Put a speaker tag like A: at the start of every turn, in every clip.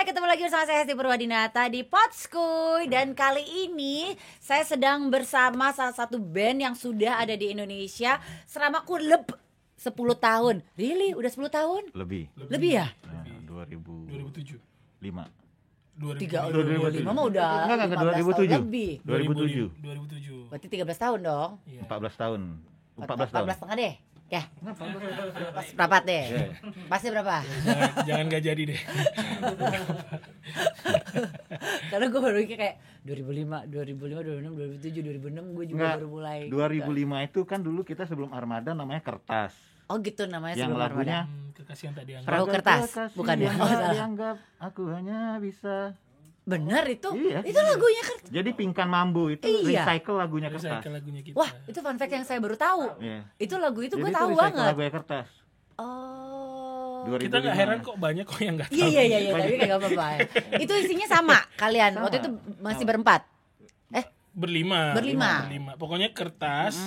A: ketemu lagi bersama saya Hesti Purwadinata di Potskuy. Dan kali ini saya sedang bersama salah satu band yang sudah ada di Indonesia selama kurang 10 tahun. Really? Udah 10 tahun? Lebih ya?
B: Nah, 2007 5
A: 2005 mah udah 15 tahun lebih.
B: 2007
A: Berarti 13 tahun dong.
B: 14 tahun 14 tahun
A: 14 setengah deh. Ya. Pas berapa deh?
B: Yeah.
A: Pasti berapa?
C: Jangan gak jadi deh.
A: Karena gue baru kayak 2005, 2006, 2007, 2006 gue juga baru mulai.
B: 2005 itu kan dulu kita sebelum Armada namanya Kertas.
A: Oh gitu namanya
B: Yang
A: sebelum
B: lagunya
A: Armada.
C: Kekasih yang tadi
A: Perahu kertas, bukan ya?
B: yang
A: Oh, salah.
B: dianggap aku hanya bisa.
A: Bener itu?
B: Iya.
A: Itu lagunya Kertas.
B: Jadi Pingkan Mambu itu
A: Iya.
B: recycle lagunya Kertas.
C: Recycle lagunya kita.
A: Wah, itu fun fact yang saya baru tahu.
B: Iya.
A: Itu lagu itu gue
B: Jadi
A: tahu
B: recycle
A: banget.
B: lagunya Kertas.
A: Oh.
B: 2005.
C: Kita gak heran kok banyak kok yang gak tahu.
A: Iya, tapi kayak gak apa-apa. Itu isinya sama kalian.
B: Sama.
A: Waktu itu masih berempat.
C: Berlima.
A: Berlima.
C: Pokoknya Kertas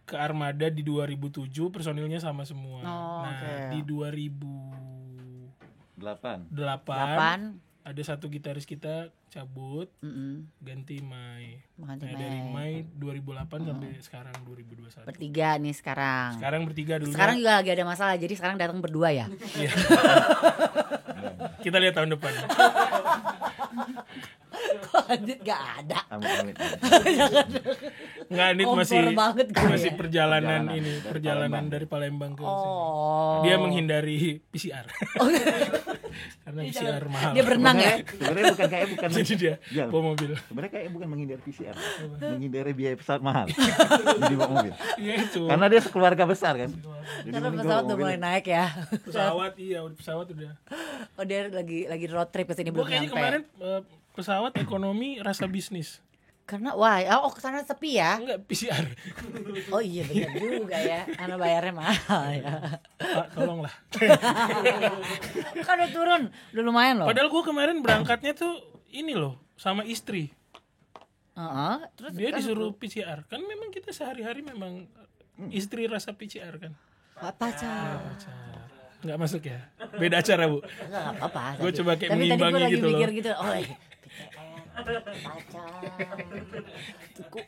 C: ke Armada di 2007 personilnya sama semua.
A: Oh,
C: nah,
A: oke.
C: di 2008
A: 8.
C: ada satu gitaris kita cabut,
A: Mm-mm.
C: ganti Mai.
A: Ganti
C: Nah,
A: Mai.
C: dari Mai 2008 sampai sekarang 2021.
A: Bertiga nih sekarang.
C: Sekarang bertiga dulu.
A: Sekarang juga lagi ada masalah, jadi sekarang datang berdua ya.
C: Iya. Kita lihat tahun depan.
A: Kok Adit gak ada?
B: Amit-amit.
C: Nggak, Anit
A: Kompor
C: masih
A: banget gue
C: masih
A: ya.
C: perjalanan
B: Dari
C: perjalanan dari Palembang ke sini.
A: Oh.
C: Dia menghindari PCR.
A: Oh.
C: Karena PCR mahal.
A: Dia berenang ya?
B: Sebenarnya bukan
C: Jadi dia
B: Ya.
C: bawa mobil.
B: Sebenarnya kayak bukan menghindari PCR, menghindari biaya pesawat mahal. Jadi bawa mobil.
C: Iya itu.
B: Karena dia sekeluarga besar kan. Jadi
A: Karena
B: mending
A: pesawat
B: bawa
A: udah
B: mobil.
A: mulai naik ya.
C: Pesawat udah.
A: Oh dia lagi road trip ke sini
C: Gua
A: belum
C: kayaknya
A: nyampe.
C: kemarin pesawat ekonomi rasa bisnis.
A: Karena kesana sepi ya.
C: Enggak PCR.
A: Oh iya benar juga ya. Karena bayarnya mahal ya.
C: Pak, tolonglah.
A: Kan udah turun, udah lumayan loh.
C: Padahal gua kemarin berangkatnya tuh ini loh, sama istri.
A: Terus
C: Dia
A: kan
C: disuruh PCR. Kan memang kita sehari-hari memang istri rasa PCR kan.
A: pacar.
C: Nggak masuk ya? Beda acara, Bu.
A: Enggak apa-apa.
C: Gua coba kayak
A: tapi tadi
C: mengimbangi
A: gue lagi
C: gitu loh.
A: mikir gitu. Oh, pacar.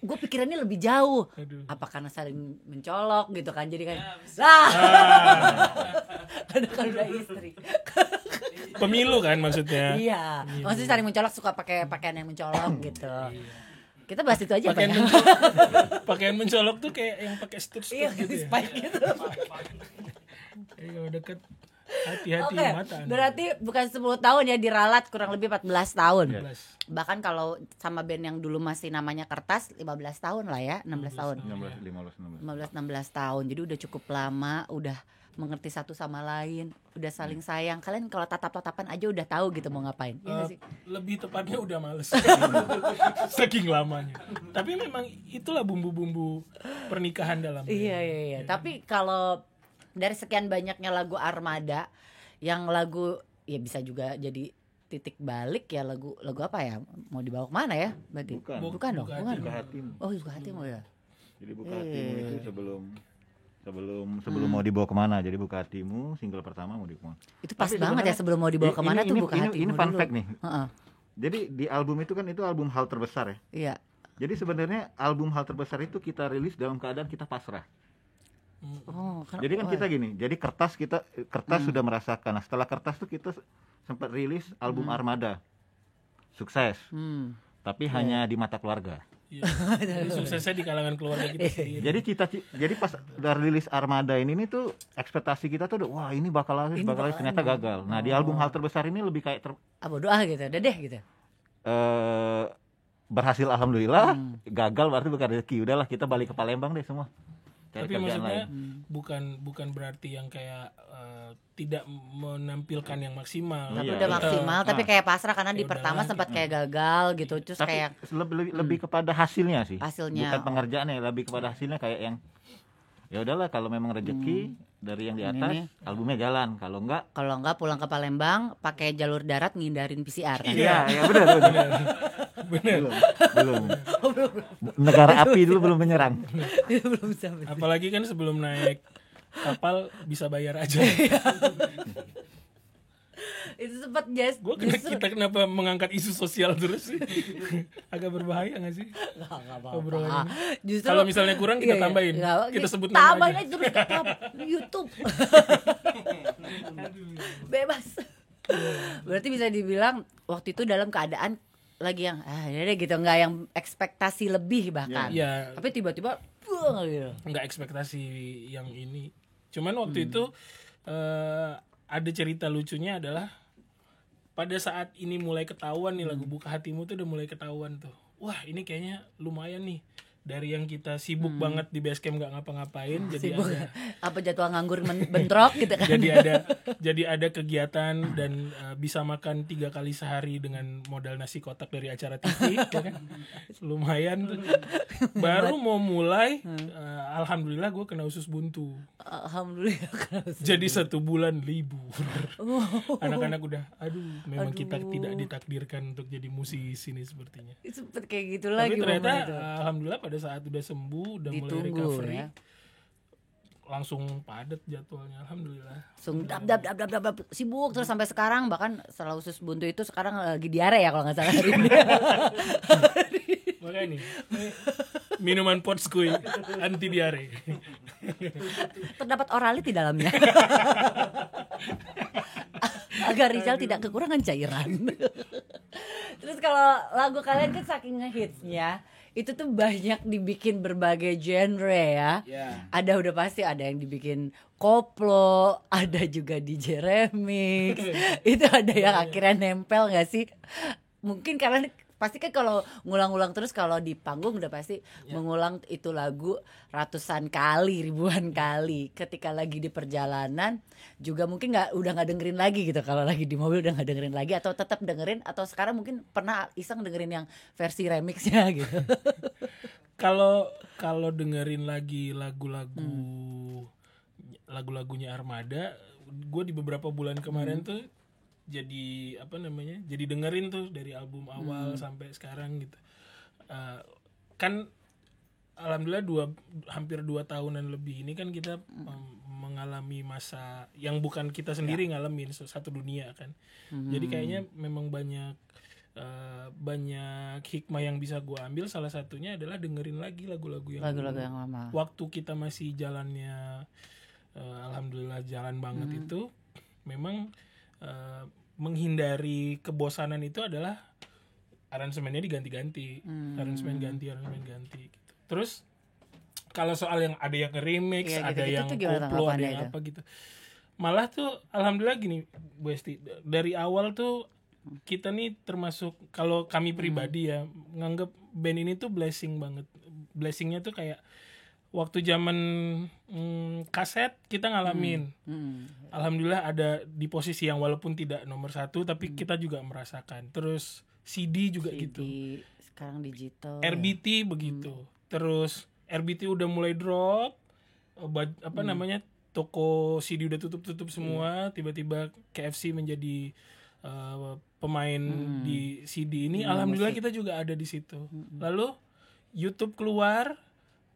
A: Gue pikirannya lebih jauh.
C: Aduh.
A: Apa karena saling mencolok gitu kan? Jadi kan ada kan udah istri.
C: Pemilu kan maksudnya.
A: Iya. Maksudnya saling mencolok suka pakai pakaian yang mencolok gitu. Kita bahas itu aja
C: Pakaian
A: Pak.
C: mencolok, pakaian mencolok tuh kayak yang pakai stud-stud
A: Iya,
C: gitu ya.
A: spike gitu.
C: Kalau deket hati-hati
A: Oke,
C: mata. Anda.
A: berarti bukan 10 tahun ya diralat, kurang lebih 14 tahun.
B: Iya.
A: Bahkan kalau sama band yang dulu masih namanya Kertas 15 tahun lah ya, 16 tahun.
B: 16, 15, 16.
A: 15 16 tahun. Jadi udah cukup lama, udah mengerti satu sama lain, udah saling sayang. Kalian kalau tatap-tatapan aja udah tahu gitu mau ngapain. Iya nggak sih?
C: Lebih tepatnya udah males. Saking lamanya. Tapi memang itulah bumbu-bumbu pernikahan dalam.
A: Iya. Tapi kalau dari sekian banyaknya lagu Armada, yang lagu ya bisa juga jadi titik balik ya, lagu apa ya? Mau dibawa kemana ya? Berarti
B: Bukan
A: dong.
C: Buka
A: Bukan.
B: Buka hatimu.
A: Oh, buka hatimu ya.
B: Jadi buka hatimu itu sebelum mau dibawa kemana. Jadi buka hatimu single pertama mau dibawa kemana.
A: Itu pas
B: Tapi
A: banget ya
B: sebenarnya
A: sebelum mau dibawa kemana tuh buka hatimu.
B: Ini fun
A: dulu.
B: fact nih.
A: Heeh.
B: Jadi di album itu kan itu album hal terbesar ya.
A: Iya.
B: Jadi sebenarnya album hal terbesar itu kita rilis dalam keadaan kita pasrah.
A: Oh,
B: Jadi kan kita gini, jadi kertas sudah merasakan. Nah, setelah kertas tuh kita sempat rilis album Armada. Sukses. Tapi hanya di mata keluarga.
C: Iya. Jadi suksesnya di kalangan keluarga kita sendiri.
B: Jadi pas udah rilis Armada ini nih tuh ekspektasi kita tuh wah ini bakal laris ternyata gagal. Nah, di album hal terbesar ini lebih kayak
A: Bodo gitu. Udah deh gitu.
B: berhasil alhamdulillah, gagal berarti bukan rezeki. Udahlah kita balik ke Palembang deh semua. Cari
C: Tapi
B: kerjaan
C: maksudnya
B: lain.
C: bukan berarti yang kayak tidak menampilkan yang maksimal.
A: Tapi
B: Iya,
A: udah
B: iya.
A: maksimal, tapi kayak pasrah karena di
C: Ya
A: pertama
C: udahlah,
A: sempat kayak gagal gitu. Terus
B: Tapi
A: kayak
B: lebih kepada hasilnya sih.
A: Hasilnya.
B: Bukan pengerjaannya, lebih kepada hasilnya kayak yang ya udahlah kalau memang rezeki dari yang di atas, albumnya jalan. Kalau enggak
A: kalau enggak pulang ke Palembang pakai jalur darat ngindarin PCR kan.
B: iya, ya benar. Belum. Negara api dulu belum menyerang.
A: Belum sampai.
C: Apalagi kan sebelum naik kapal bisa bayar aja.
A: Itu sempat
C: Kita kenapa mengangkat isu sosial terus sih? Agak berbahaya nggak sih?
A: Nggak
C: Obrolan
A: apa-apa.
C: ini.
A: Justru
C: Kalau misalnya kurang kita tambahin. Kita sebut nama
A: tambahin
C: aja.
A: aja terus YouTube. Bebas. Berarti bisa dibilang waktu itu dalam keadaan lagi yang ya deh gitu, nggak yang ekspektasi lebih bahkan.
C: Iya.
A: Tapi tiba-tiba gitu.
C: Nggak ekspektasi yang ini. Cuman waktu itu ada cerita lucunya adalah pada saat ini mulai ketahuan nih lagu Buka Hatimu tuh udah mulai ketahuan tuh. Wah, ini kayaknya lumayan nih. Dari yang kita sibuk banget di basecamp nggak ngapa-ngapain, jadi
A: Sibuk.
C: ada
A: Apa jadwal nganggur bentrok gitu kan.
C: jadi ada kegiatan dan bisa makan 3 kali sehari dengan modal nasi kotak dari acara TV, ya kan? Lumayan tuh. Baru mau mulai, alhamdulillah gue kena usus buntu.
A: Alhamdulillah.
C: Jadi 1 bulan libur. Anak-anak udah, memang kita tidak ditakdirkan untuk jadi musisi nih sepertinya.
A: Sempet kayak gitu lagi.
C: Tapi ternyata
A: momen itu.
C: alhamdulillah pada saat udah sembuh, udah mulai
A: Ditunggu,
C: recovery,
A: ya.
C: langsung padat jadwalnya, alhamdulillah.
A: Langsung dap sibuk terus sampai sekarang, bahkan setelah usus buntu itu sekarang lagi diare ya kalau nggak salah hari ini.
C: Makanya nih, minuman Potskui anti diare.
A: Terdapat oralit di dalamnya. Agar Rizal tidak kekurangan cairan. Terus kalau lagu kalian kan saking ngehitsnya, itu tuh banyak dibikin berbagai genre ya.
C: Yeah.
A: Udah pasti ada yang dibikin koplo, ada juga DJ remix. Itu ada yang akhirnya nempel nggak sih? Mungkin kalian pasti kan kalau ngulang-ulang terus, kalau di panggung udah pasti mengulang itu lagu ratusan kali, ribuan kali. Ketika lagi di perjalanan juga mungkin udah nggak dengerin lagi gitu. Kalau lagi di mobil udah nggak dengerin lagi, atau tetap dengerin, atau sekarang mungkin pernah iseng dengerin yang versi remixnya gitu.
C: Kalau dengerin lagi lagu-lagunya Armada, gue di beberapa bulan kemarin tuh jadi jadi dengerin tuh dari album awal sampai sekarang gitu. Kan alhamdulillah hampir 2 tahunan lebih ini kan kita mengalami masa yang bukan kita sendiri ngalamin, satu dunia kan. Jadi kayaknya memang banyak hikmah yang bisa gue ambil. Salah satunya adalah dengerin lagi lagu-lagu yang
A: lama.
C: Waktu kita masih jalannya alhamdulillah jalan banget itu, memang menghindari kebosanan itu adalah aransemennya diganti-ganti, aransemen ganti gitu. Terus kalau soal yang ada yang remix, ada yang koplo, ada yang apa gitu, malah tuh alhamdulillah gini Bu Esti, dari awal tuh kita nih termasuk, kalau kami pribadi ya nganggep band ini tuh blessing banget. Blessingnya tuh kayak waktu zaman kaset kita ngalamin, alhamdulillah ada di posisi yang walaupun tidak nomor 1 tapi kita juga merasakan. Terus CD juga gitu.
A: Sekarang digital.
C: RBT begitu. Terus RBT udah mulai drop, toko CD udah tutup semua. Tiba-tiba KFC menjadi pemain di CD ini. Alhamdulillah kita juga ada di situ. Lalu YouTube keluar.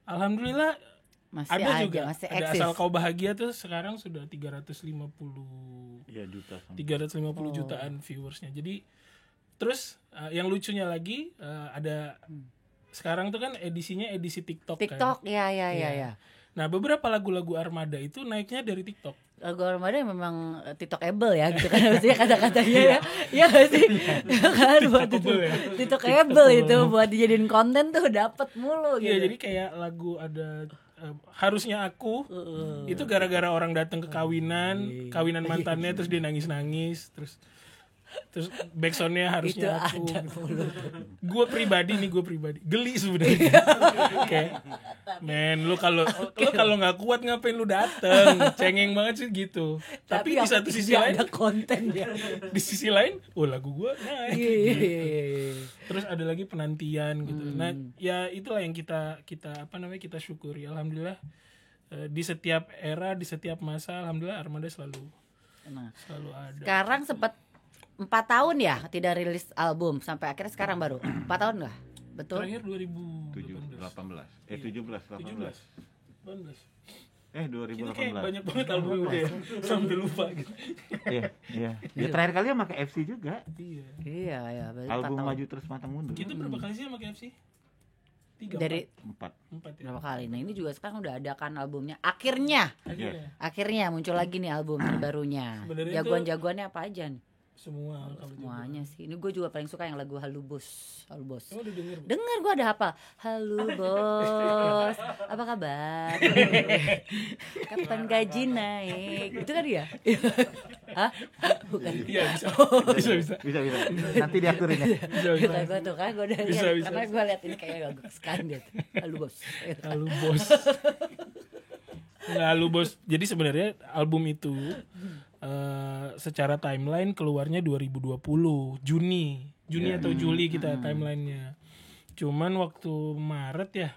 C: Alhamdulillah masih ada juga, masih ada eksis. Asal Kau Bahagia tuh sekarang sudah 350 jutaan viewersnya. Jadi terus yang lucunya lagi ada sekarang tuh kan edisinya edisi TikTok kan.
A: Ya.
C: Nah beberapa lagu-lagu Armada itu naiknya dari TikTok.
A: Lagu Armada memang TikTokable ya gitu kan, maksudnya kata-katanya ya. Iya nggak sih? Kan buat TikTokable itu buat dijadiin konten tuh dapat mulu gitu.
C: Iya, jadi kayak lagu ada harusnya aku itu gara-gara orang datang ke kawinan mantannya, terus dia nangis terus backsoundnya harusnya aku gitu. Gue pribadi geli sebenarnya. Kayak men, lu kalau nggak kuat ngapain lu dateng, cengeng banget sih gitu. Tapi di satu sisi lain
A: ada konten ya.
C: Di sisi lain lagu gue naik gitu. Terus ada lagi penantian gitu. Nah ya itulah yang kita kita syukuri. Alhamdulillah di setiap era, di setiap masa, alhamdulillah Armada selalu ada.
A: Sekarang sempat 4 tahun ya tidak rilis album, sampai akhirnya sekarang baru 4 tahun nggak? Betul?
C: Terakhir 2018.
B: 17.
C: Itu kayak
B: 2018.
C: banyak banget album udah ya, sampai lupa gitu.
B: Iya. Ya terakhir kali sama KFC juga.
C: Iya.
A: Iya, ya. berarti 4
B: Album
A: tahun.
B: Maju Terus Pantang Mundur.
C: Kita berapa kali sih sama KFC? 3,
A: Dari
B: 4.
C: 4 ya.
A: berapa kali? Nah ini juga sekarang udah ada kan albumnya. Akhirnya
C: Akhirnya
A: muncul lagi nih album terbarunya.
C: Sebenarnya
A: Jagoan-jagoannya apa aja nih?
C: semua kalau
A: Semuanya sih. Ini gue juga paling suka yang lagu Halu Bos. Halu Bos.
C: Oh, udah denger.
A: Dengar gue ada apa? Halo bos, apa kabar? Kapan gaji naik? Itu kan dia? Hah? Bukan.
C: Iya, bisa.
B: Bisa. Nanti diaturin ya.
C: Bisa.
A: Gue tuh kan gue udah lihat
C: Bisa.
A: karena gue lihat ini kayak bagus sekali dia. Halo bos.
C: Lalu bos. Jadi sebenarnya album itu secara timeline keluarnya 2020 Juni atau Juli kita timelinenya. Cuman waktu Maret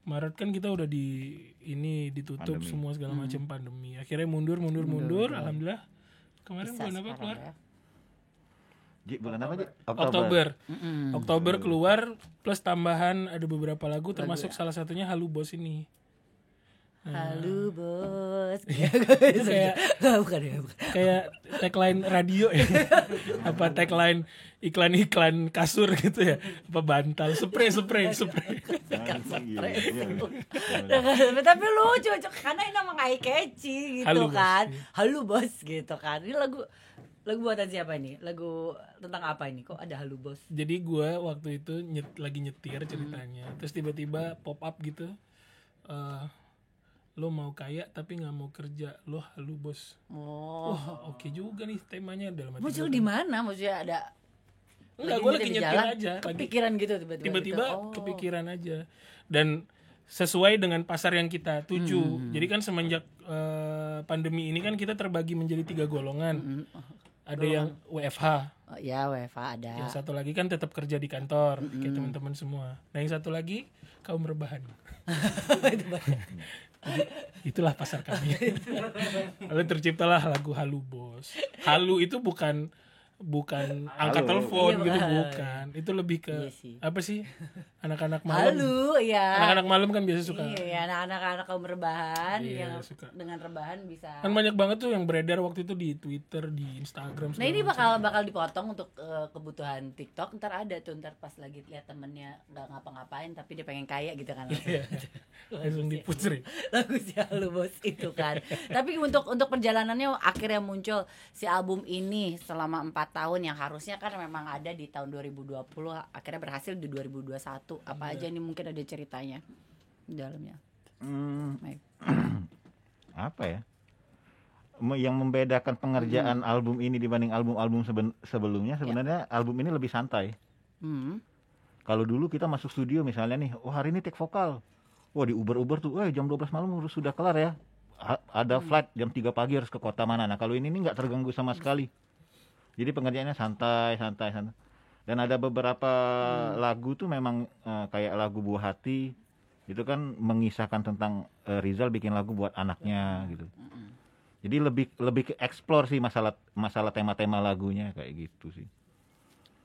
C: Maret kan kita udah ditutup
B: Pandemi.
C: semua segala macam pandemi. Akhirnya mundur. Alhamdulillah kemarin
A: Bisa
C: bulan apa
A: sekarang
C: keluar?
A: ya.
B: Bulan apa, Ji?
C: Oktober keluar plus tambahan ada beberapa lagu termasuk salah satunya Halu Bos ini.
A: Halo bos.
C: Kayak
A: Bukan.
C: kayak tagline radio ya. Apa tagline iklan kasur gitu ya. Apa bantal, spray.
A: Tapi lucu karena ini emang eye catchy gitu
C: Halo, Bos.
A: kan. Halo bos gitu kan. Ini lagu buatan siapa ini? Lagu tentang apa ini? Kok ada Halo Bos?
C: Jadi gue waktu itu lagi nyetir ceritanya. Terus tiba-tiba pop up gitu. Lo mau kaya tapi nggak mau kerja, lo halu bos.
A: Oh.
C: Wah, oke juga nih temanya dalam hati
A: Muncul
C: gua.
A: di mana? Maksudnya ada
C: Enggak, gue lagi
A: di
C: nyetir
A: jalan,
C: aja.
A: kepikiran gitu
C: Tiba-tiba
A: gitu. Oh.
C: kepikiran aja. Dan sesuai dengan pasar yang kita tuju. Jadi kan semenjak pandemi ini kan kita terbagi menjadi 3 golongan. Ada yang WFH.
A: Oh, ya WFA ada.
C: Yang satu lagi kan tetap kerja di kantor kayak teman-teman semua. Nah yang satu lagi kaum rebahan. Jadi, itulah pasar kami. Lalu terciptalah lagu Halu Bos. Halu itu bukan angkat telepon
A: Iya,
C: gitu,
A: Bang.
C: bukan. Itu lebih ke
A: Iya sih.
C: apa sih? Anak-anak malam.
A: Halo, ya.
C: Anak-anak malam kan biasa suka.
A: Iya, anak-anak kaum rebahan
C: Iya,
A: yang
C: suka.
A: dengan rebahan bisa.
C: Kan banyak banget tuh yang beredar waktu itu di Twitter, di Instagram.
A: Nah ini bakal dipotong untuk kebutuhan TikTok. Ntar ada tuh pas lagi lihat temennya nggak ngapa-ngapain tapi dia pengen kaya gitu kan.
C: langsung diputerin.
A: Lagu si Halo Bos itu kan. Tapi untuk perjalanannya akhirnya muncul si album ini selama 4 tahun yang harusnya kan memang ada di tahun 2020 akhirnya berhasil di 2021. Apa aja nih mungkin ada ceritanya di dalamnya. Baik.
B: Apa ya? Yang membedakan pengerjaan album ini dibanding album-album sebelumnya sebenarnya album ini lebih santai. Kalau dulu kita masuk studio misalnya nih, hari ini take vokal. Wah di Uber tuh, jam 12 malam sudah kelar ya. Ada flight jam 3 pagi harus ke kota mana. Nah kalau ini nggak terganggu sama sekali. Jadi pengerjaannya santai. Dan ada beberapa lagu tuh memang kayak lagu Buah Hati. Itu kan mengisahkan tentang Rizal bikin lagu buat anaknya gitu. Jadi lebih ke explore sih masalah tema-tema lagunya kayak gitu sih.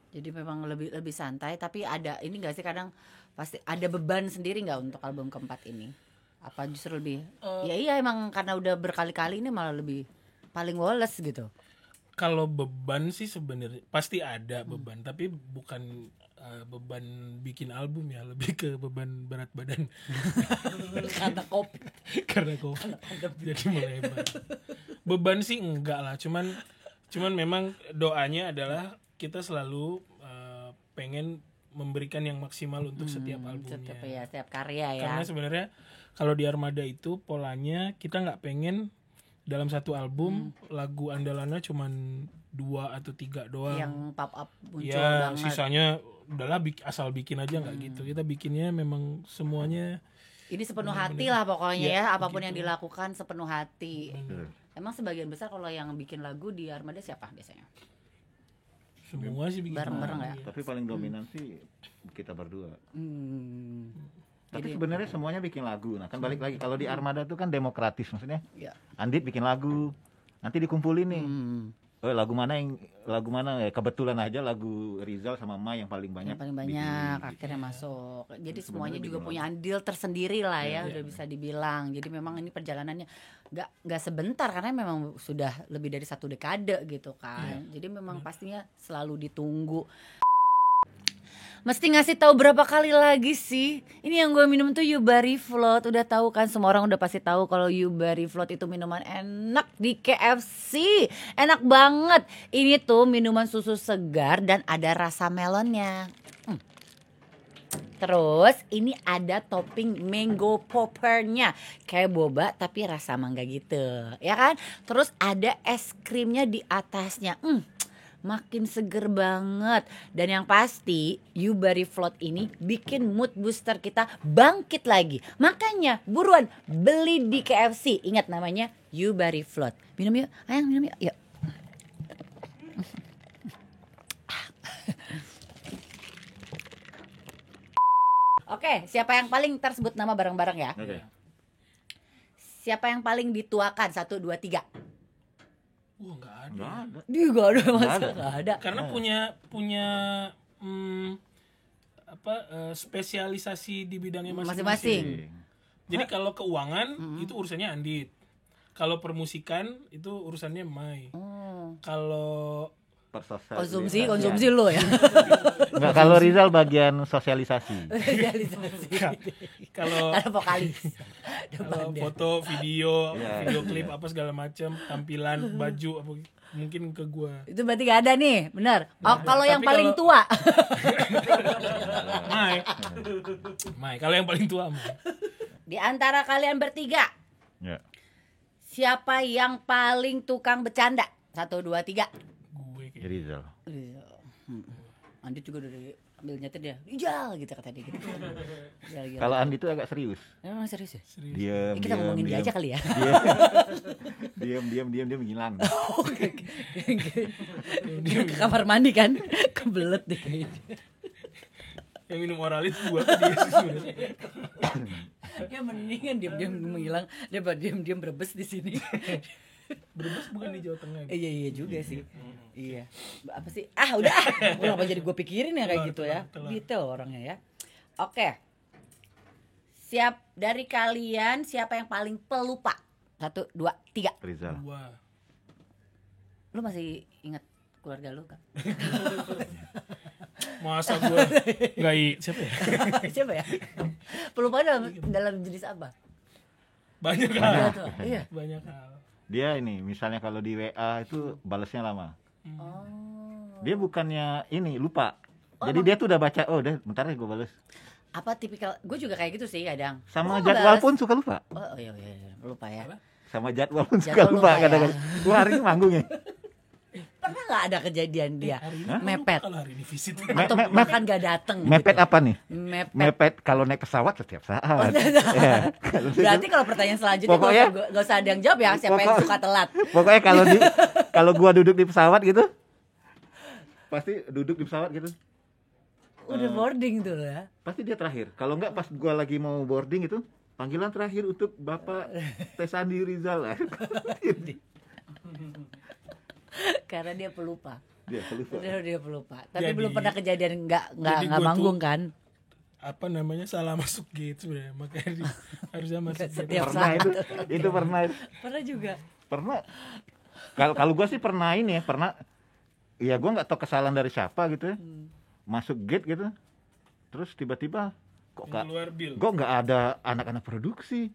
A: Jadi memang lebih santai tapi ada ini enggak sih kadang pasti ada beban sendiri enggak untuk album keempat ini? Apa justru lebih iya emang karena udah berkali-kali ini malah lebih paling woles gitu.
C: Kalau beban sih sebenarnya pasti ada beban, tapi bukan beban bikin album ya, lebih ke beban berat badan. Karena COVID. Jadi melebar. Beban sih enggak lah, cuman memang doanya adalah kita selalu pengen memberikan yang maksimal untuk setiap albumnya.
A: Setiap karya ya.
C: Karena sebenarnya kalau di Armada itu polanya kita nggak pengen dalam satu album lagu andalannya cuman 2 atau 3 doang.
A: Yang pop up muncul
C: ya,
A: banget.
C: sisanya udahlah asal bikin aja nggak gitu. Kita bikinnya memang semuanya
A: ini sepenuh hati lah pokoknya ya, apapun
C: gitu.
A: yang dilakukan sepenuh hati.
C: Bener.
A: Emang sebagian besar kalau yang bikin lagu di Armada siapa biasanya?
C: Semua sih bikin
A: Bareng-bareng
C: lagu,
A: ya?
B: Tapi paling dominan sih kita berdua. Tapi
A: Jadi-
B: sebenarnya semuanya bikin lagu. Nah kan balik lagi kalau di Armada tuh kan demokratis maksudnya.
A: Ya.
B: Andit bikin lagu, nanti dikumpulin nih. lagu mana ya, kebetulan aja lagu Rizal sama Mai yang paling banyak
A: akhirnya masuk. Jadi semuanya juga punya andil tersendiri lah ya, udah bisa dibilang. Jadi memang ini perjalanannya nggak sebentar karena memang sudah lebih dari 1 dekade gitu kan. Jadi memang pastinya selalu ditunggu. Mesti ngasih tahu berapa kali lagi sih? Ini yang gue minum tuh Yubari Float. Udah tahu kan, semua orang udah pasti tahu kalau Yubari Float itu minuman enak di KFC. Enak banget. Ini tuh minuman susu segar dan ada rasa melonnya. Terus ini ada topping mango poppernya, kayak boba tapi rasa mangga gitu, ya kan? Terus ada es krimnya di atasnya. Makin seger banget. Dan yang pasti Yubari Float ini bikin mood booster kita bangkit lagi. Makanya buruan beli di KFC. Ingat namanya Yubari Float. Minum yuk, ayang minum yuk. Yuk. Oke, siapa yang paling tersebut nama bareng-bareng ya?
B: Oke.
A: Siapa yang paling dituakan? 1, 2, 3.
C: Nggak ada.
A: Dia nggak ada masa nggak ada.
C: Karena punya spesialisasi di bidangnya masing-masing. Jadi kalau keuangan itu urusannya Andit. Kalau permusikan itu urusannya Mai. Kalau
A: konsumsi lo ya.
B: Enggak, kalau Rizal bagian sosialisasi.
C: Kalau
A: vokalis.
C: Kalau foto, video klip apa segala macam, tampilan, baju apa mungkin ke gua.
A: Itu berarti gak ada nih, benar. Kalau yang paling tua.
C: Mai. Kalau yang paling tua Mai.
A: Di antara kalian bertiga.
B: Ya.
A: Siapa yang paling tukang bercanda? 1, 2, 3.
B: Rizal.
A: Andi juga udah ambil nyetir dia. Rijal gitu kata dia gitu.
B: Kalau Andi itu agak serius.
A: Emang serius ya?
B: Diam.
A: Kita ngomongin dia aja kali ya.
B: Diam menghilang.
A: Dia ke kamar mandi kan. Kebelet deh kayaknya.
C: Yang minum Oralit gua dia sebenarnya.
A: Ya mendingan diam-diam menghilang daripada diam-diam berebes di sini.
C: Brebes bukan di Jawa Tengah.
A: Iya juga sih. Iya. Apa sih? Udah. Kenapa jadi gue pikirin ya kayak gitu ya. Detail orangnya ya. Oke. Siap dari kalian siapa yang paling pelupa? 1, 2, 3.
B: Rizal.
A: Lu masih ingat keluarga lu kan?
C: Masa gue nggak
A: siapa ya? Pelupa dalam jenis apa?
C: Banyak hal.
A: Iya.
C: Banyak hal.
B: Dia ini misalnya kalau di WA itu balasnya lama. Dia bukannya ini lupa. Jadi dia tuh udah baca, udah bentar ya gue balas.
A: Apa tipikal? Gue juga kayak gitu sih kadang.
B: Sama jadwal pun suka lupa.
A: Iya, lupa ya.
B: Sama jadwal pun suka lupa kadang-kadang. Wah, hari ini manggung ya.
A: Pernah nggak ada kejadian dia mepet?
C: Kalau hari ini visit.
A: Atau makan gak dateng?
B: Mepet
A: gitu.
B: apa nih?
A: Mepet
B: kalau naik pesawat setiap saat.
A: Ya. Berarti kalau pertanyaan selanjutnya
B: pokoknya,
A: gak usah ada yang jawab ya. Siapa yang suka telat?
B: Pokoknya kalau gua duduk di pesawat gitu, pasti duduk di pesawat gitu.
A: Udah boarding tuh ya.
B: Pasti dia terakhir. Kalau enggak pas gua lagi mau boarding itu, panggilan terakhir untuk Bapak Tesandi Rizal.
A: Karena dia pelupa.
B: Dia
A: pelupa. Tapi belum pernah kejadian nggak manggung kan?
C: Apa namanya salah masuk gate sebenarnya, makanya harusnya masuk gate.
B: Pernah itu pernah.
A: Pernah juga.
B: Pernah. Kalau gue sih pernah ini ya, pernah. Ya gue nggak tahu kesalahan dari siapa gitu ya. Masuk gate gitu. Terus tiba-tiba kok nggak ada anak-anak produksi.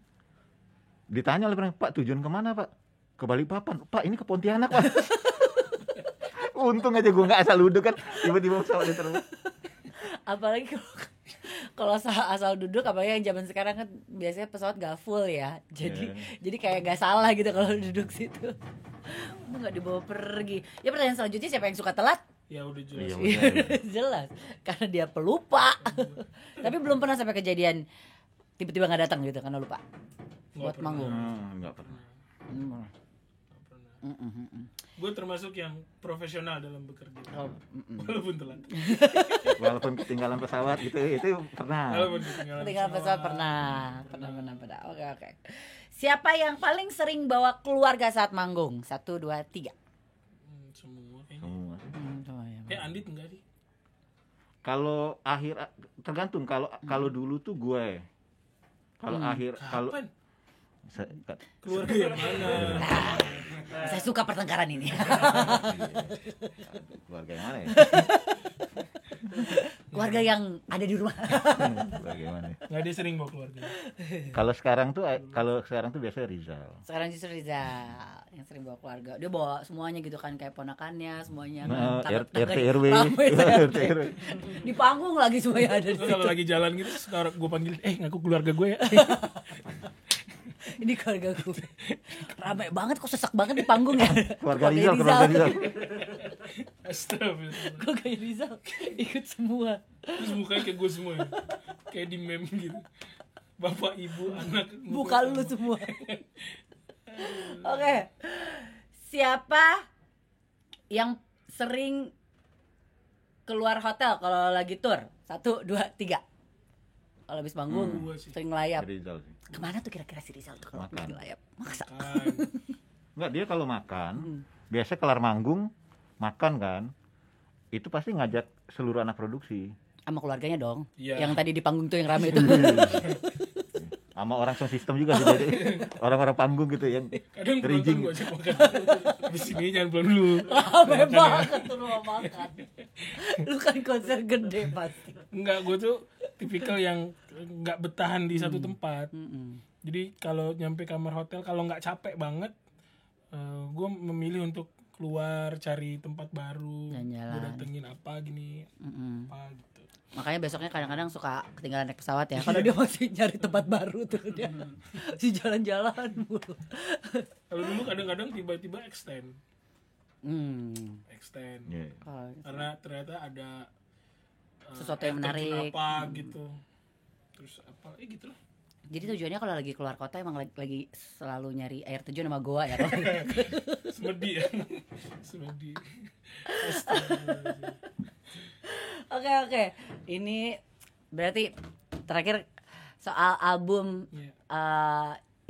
B: Ditanya oleh Pak, tujuan kemana Pak? Ke Balikpapan. Pak, ini ke Pontianak Pak. Untung aja gue nggak asal duduk kan, tiba-tiba pesawat diterbang.
A: Apalagi kalau asal duduk, apalagi yang zaman sekarang kan biasanya pesawat gak full ya, jadi kayak gak salah gitu kalau duduk situ. Nggak dibawa pergi. Ya pertanyaan selanjutnya siapa yang suka telat?
C: Ya udah jelas.
A: Jelas, karena dia pelupa. Tapi belum pernah sampai kejadian tiba-tiba nggak datang gitu karena lupa buat manggung.
B: Nggak pernah.
C: Gue termasuk yang profesional dalam bekerja. Walaupun telat.
B: Walaupun ketinggalan pesawat gitu, itu pernah.
C: Walaupun
A: ketinggalan pesawat pernah. Oke. Siapa yang paling sering bawa keluarga saat manggung? 1, 2, 3.
C: Andit enggak sih?
B: Kalau akhir tergantung, kalau dulu tuh gue. Kalau akhir kalau
C: Keluarga yang mana?
A: Saya suka pertengkaran ini.
B: keluarga yang mana ya?
A: Keluarga yang ada di rumah.
B: Keluarga yang mana ya?
C: Nggak, dia sering bawa keluarga.
B: Kalau sekarang tuh biasanya Rizal.
A: Sekarang justru Rizal yang sering bawa keluarga. Dia bawa semuanya gitu kan, kayak ponakannya semuanya.
B: Nah,
A: kan.
B: RT RW. RT RW.
A: Di panggung lagi semuanya ada di
C: Terus
A: situ.
C: kalau lagi jalan gitu, sekarang gue panggil, ngaku keluarga gue ya.
A: Ini keluarga gue. Rame banget, kok sesak banget di panggung ya.
B: Keluarga Rizal.
C: Astagfirullah.
A: Keluarga Rizal ikut semua.
C: Terus mukanya kayak gue semua ya. Kayak di meme gitu. Bapak, ibu, anak.
A: Buka lu semua. Oke. Siapa yang sering keluar hotel kalau lagi tour? 1, 2, 3. Kalau habis manggung
C: Gua sih.
A: sering ngelayap.
B: Rizal sih.
A: Kemana tuh kira-kira si Rizal tuh kalau
B: Makan.
A: habis ngelayap? Maksa.
B: Enggak, dia kalau makan, biasa kelar manggung, makan kan, itu pasti ngajak seluruh anak produksi.
A: Sama keluarganya dong.
C: Iya.
A: Yang tadi di panggung tuh yang rame itu.
B: Sama orang sound system juga sih, jadi orang-orang panggung gitu yang
C: Kadang penonton
B: rijing.
C: gue ajak makan. Abis ini jangan pulang dulu.
A: Rame banget tuh rumah makan. Lu kan konser gede pasti.
C: Enggak, gue tuh tipikal yang nggak bertahan di satu tempat. Jadi kalau nyampe kamar hotel, kalau nggak capek banget, gue memilih untuk keluar cari tempat baru.
A: Jalan-jalan.
C: Gue datengin apa gini, apa gitu.
A: Makanya besoknya kadang-kadang suka ketinggalan naik pesawat ya. Kalau dia masih nyari tempat baru tuh dia. Si jalan-jalan mulu.
C: Kalau dulu kadang-kadang tiba-tiba extend.
B: Iya.
C: Karena ternyata ada
A: Sesuatu yang
C: air terjun
A: menarik.
C: apa gitu. Terus apa? Gitu lah.
A: Jadi tujuannya kalau lagi keluar kota emang lagi selalu nyari air terjun sama goa ya.
C: Semedi ya. Semedi. Astagfirullah.
A: Oke. Ini berarti terakhir soal album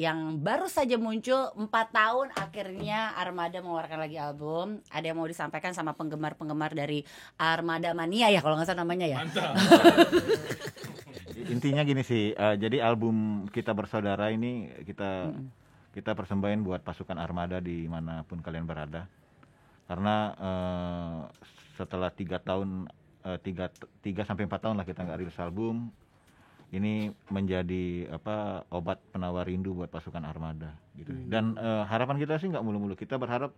A: yang baru saja muncul 4 tahun akhirnya Armada mengeluarkan lagi album. Ada yang mau disampaikan sama penggemar-penggemar dari Armada Mania ya kalau nggak salah namanya ya.
C: Mantap.
B: Intinya gini sih, jadi album Kita Bersaudara ini kita persembahin buat pasukan Armada dimanapun kalian berada. Karena setelah 3 sampai 4 tahun lah kita nggak rilis album, ini menjadi obat penawar rindu buat pasukan Armada gitu. Dan harapan kita sih nggak mulu-mulu, kita berharap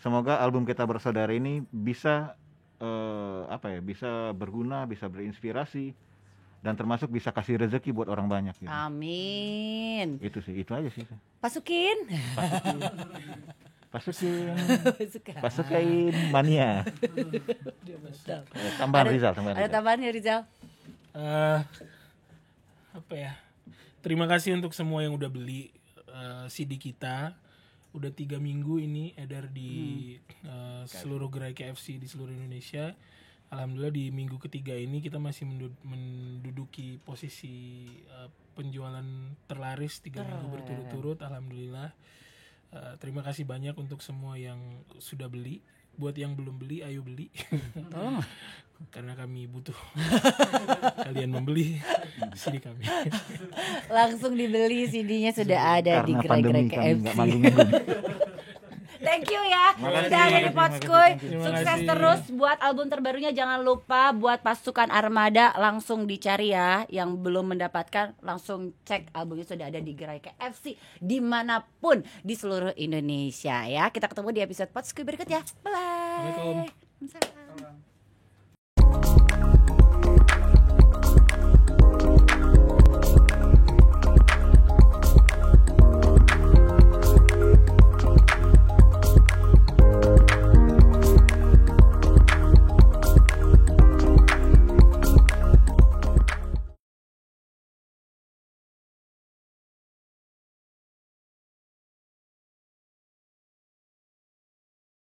B: semoga album Kita Bersaudara ini bisa bisa berguna, bisa berinspirasi, dan termasuk bisa kasih rezeki buat orang banyak gitu.
A: Amin.
B: Itu aja sih.
A: Pasukin.
B: Pasukin mania. Tambahan Rizal.
A: Ada tambahan ya Rizal?
C: Apa ya? Terima kasih untuk semua yang udah beli CD kita. Udah 3 minggu ini edar di seluruh gerai KFC di seluruh Indonesia. Alhamdulillah di minggu ketiga ini kita masih menduduki posisi penjualan terlaris 3 minggu berturut-turut. Alhamdulillah. Terima kasih banyak untuk semua yang sudah beli. Buat yang belum beli, ayo beli. Karena kami butuh kalian membeli CD kami.
A: Langsung dibeli CD-nya sudah ada di gerai-gerai KFC. Thank you ya. Dari Potskuy. Sukses terus buat album terbarunya. Jangan lupa buat pasukan Armada langsung dicari ya. Yang belum mendapatkan langsung cek albumnya sudah ada di gerai KFC dimanapun di seluruh Indonesia ya. Kita ketemu di episode Potskuy berikut ya. Bye bye.
C: Assalamualaikum.